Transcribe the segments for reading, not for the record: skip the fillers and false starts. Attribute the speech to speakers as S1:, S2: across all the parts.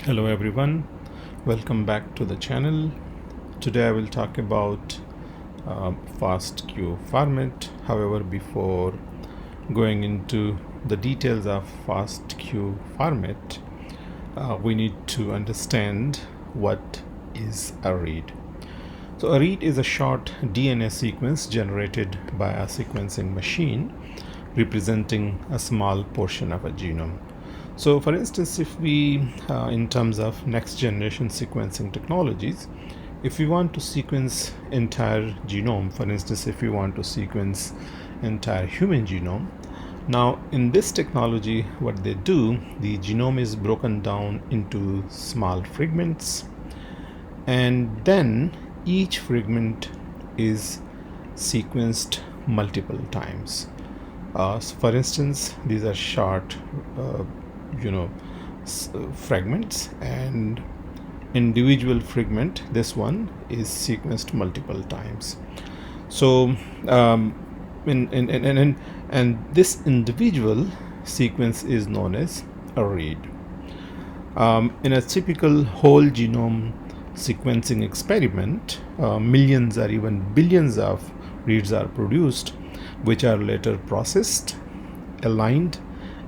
S1: Hello everyone, welcome back to the channel. Today I will talk about FASTQ format. However, before going into the details of FASTQ format, we need to understand what is a read. So a read is a short DNA sequence generated by a sequencing machine representing a small portion of a genome. So for instance, if we in terms of next generation sequencing technologies, if we want to sequence entire genome, for instance if we want to sequence entire human genome, now in this technology what they do, the genome is broken down into small fragments, and then each fragment is sequenced multiple times. So for instance, these are short fragments, and individual fragment, this one, is sequenced multiple times. So and this individual sequence is known as a read. In a typical whole genome sequencing experiment, millions or even billions of reads are produced, which are later processed, aligned,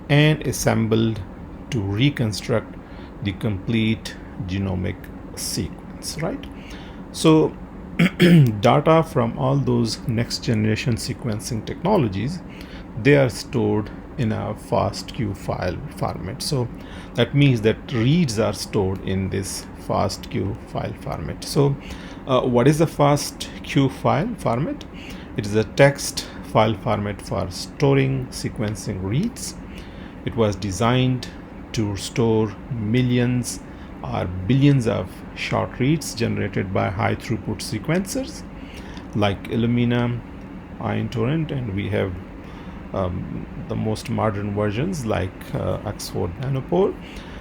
S1: and assembled to reconstruct the complete genomic sequence, right? So data from all those next generation sequencing technologies, they are stored in a FASTQ file format. So that means that reads are stored in this FASTQ file format. So what is the FASTQ file format? It is a text file format for storing sequencing reads. It was designed to store millions or billions of short reads generated by high throughput sequencers like Illumina, iTorrent, and we have the most modern versions like Oxford Nanopore.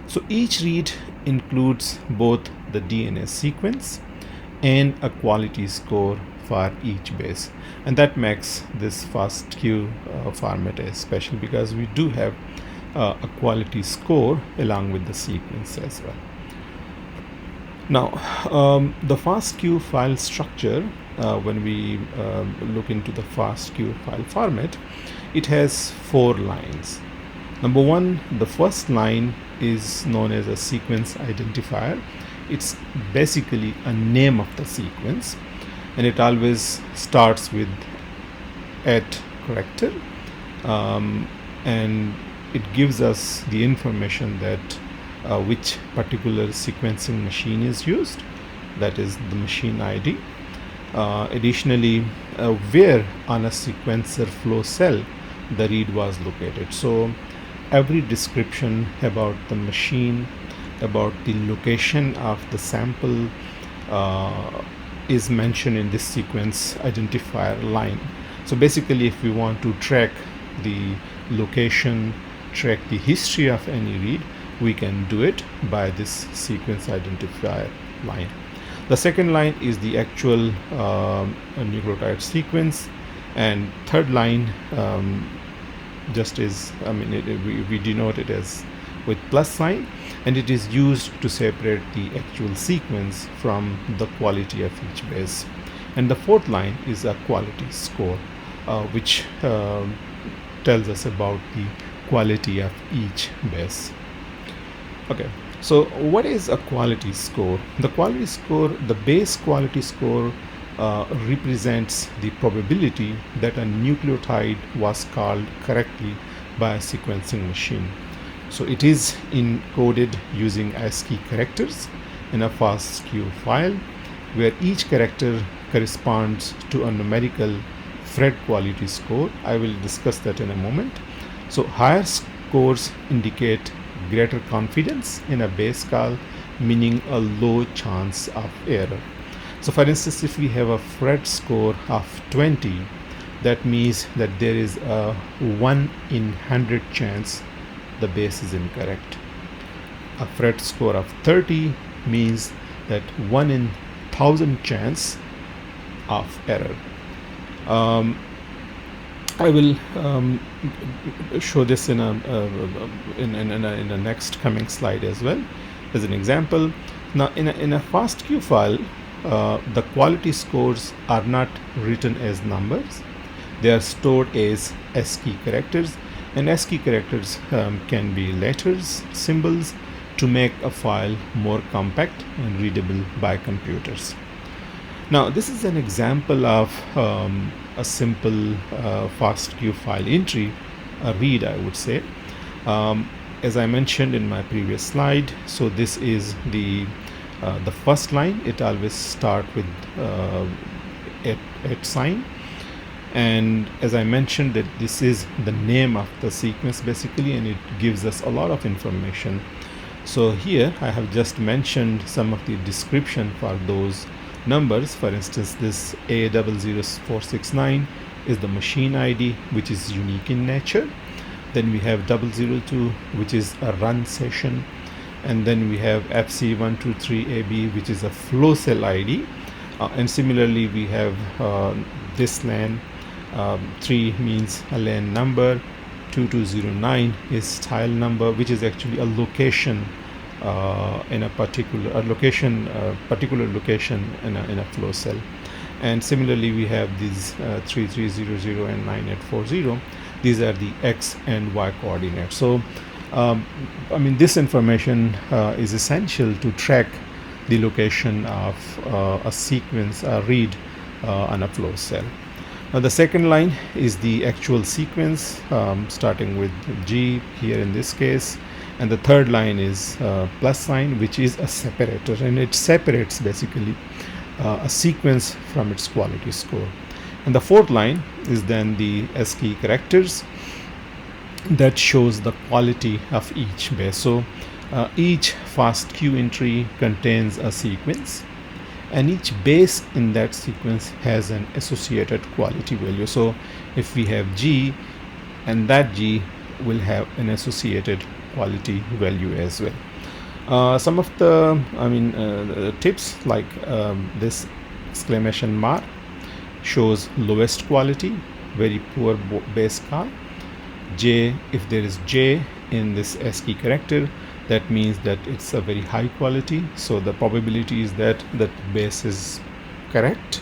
S1: So each read includes both the DNA sequence and a quality score for each base, and that makes this FASTQ format special because we do have a quality score along with the sequence as well. Now the FASTQ file structure, when we look into the FASTQ file format, it has 4 lines. Number one, the first line is known as a sequence identifier. It's basically a name of the sequence, and it always starts with @ character, and it gives us the information that which particular sequencing machine is used, that is the machine ID. Additionally, where on a sequencer flow cell the read was located. So every description about the machine, about the location of the sample is mentioned in this sequence identifier line. So basically, if we want to track the location, track the history of any read, we can do it by this sequence identifier line. The second line is the actual nucleotide sequence, and third line just is, we denote it as with plus sign, and it is used to separate the actual sequence from the quality of each base. And the fourth line is a quality score, which tells us about the quality of each base. Okay, so what is a quality score? The quality score, the base quality score, represents the probability that a nucleotide was called correctly by a sequencing machine. So it is encoded using ASCII characters in a FASTQ file, where each character corresponds to a numerical Phred quality score. I will discuss that in a moment. So higher scores indicate greater confidence in a base call, meaning a low chance of error. So for instance, if we have a Phred score of 20, that means that there is a 1 in 100 chance the base is incorrect. A Phred score of 30 means that 1 in 1000 chance of error. I will show this in a next coming slide as well. as an example. Now in a FASTQ file, the quality scores are not written as numbers. They are stored as ASCII characters, and ASCII characters can be letters, symbols, to make a file more compact and readable by computers. Now this is an example of a simple FASTQ file entry, a read I would say. As I mentioned in my previous slide, so this is the first line. It always start with at sign, and as I mentioned that this is the name of the sequence basically, and it gives us a lot of information. So here I have just mentioned some of the description for those numbers. For instance, this A00469 is the machine ID, which is unique in nature. Then we have 002, which is a run session, and then we have FC123AB, which is a flow cell ID, and similarly we have this LAN. 3 means a LAN number, 2209 is tile number, which is actually a location in a particular location in a flow cell. And similarly we have these 3300 and 9840. These are the X and Y coordinates. So I mean, this information is essential to track the location of a sequence, a read on a flow cell. Now the second line is the actual sequence, starting with G here in this case, and the third line is plus sign, which is a separator, and it separates basically a sequence from its quality score. And the fourth line is then the ASCII characters that shows the quality of each base. So each FASTQ entry contains a sequence, and each base in that sequence has an associated quality value. So if we have G, and that G will have an associated quality value as well. Some of the tips, like this exclamation mark shows lowest quality, very poor base call. J, if there is J in this ASCII character, that means that it's a very high quality, so the probability is that that base is correct,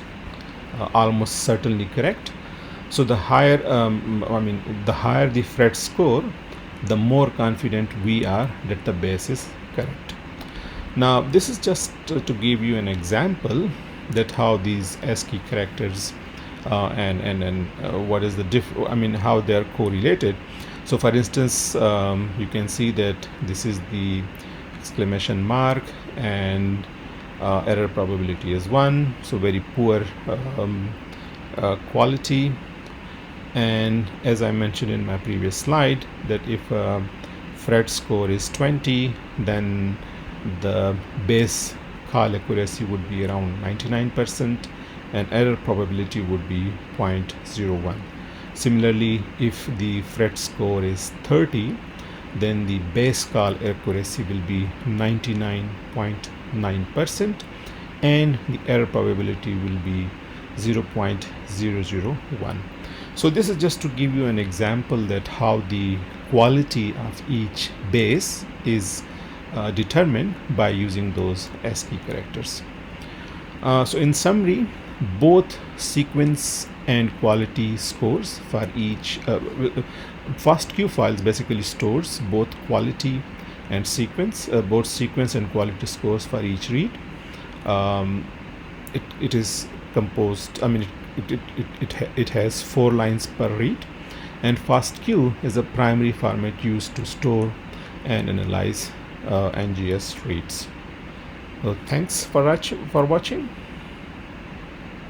S1: almost certainly correct. So the higher the higher the Phred score, the more confident we are that the base is correct. Now this is just to give you an example that how these ASCII characters and what is the how they are correlated. So for instance, you can see that this is the exclamation mark, and error probability is 1, so very poor quality. And as I mentioned in my previous slide, that if Phred score is 20, then the base call accuracy would be around 99%, and error probability would be 0.01. Similarly, if the Phred score is 30, then the base call accuracy will be 99.9%, and the error probability will be 0.001. So this is just to give you an example that how the quality of each base is determined by using those ASCII characters. So in summary, both sequence and quality scores for each FASTQ files basically stores both quality and sequence, both sequence and quality scores for each read. It is composed, it has 4 lines per read, and FASTQ is a primary format used to store and analyze NGS reads. Well, thanks for watching.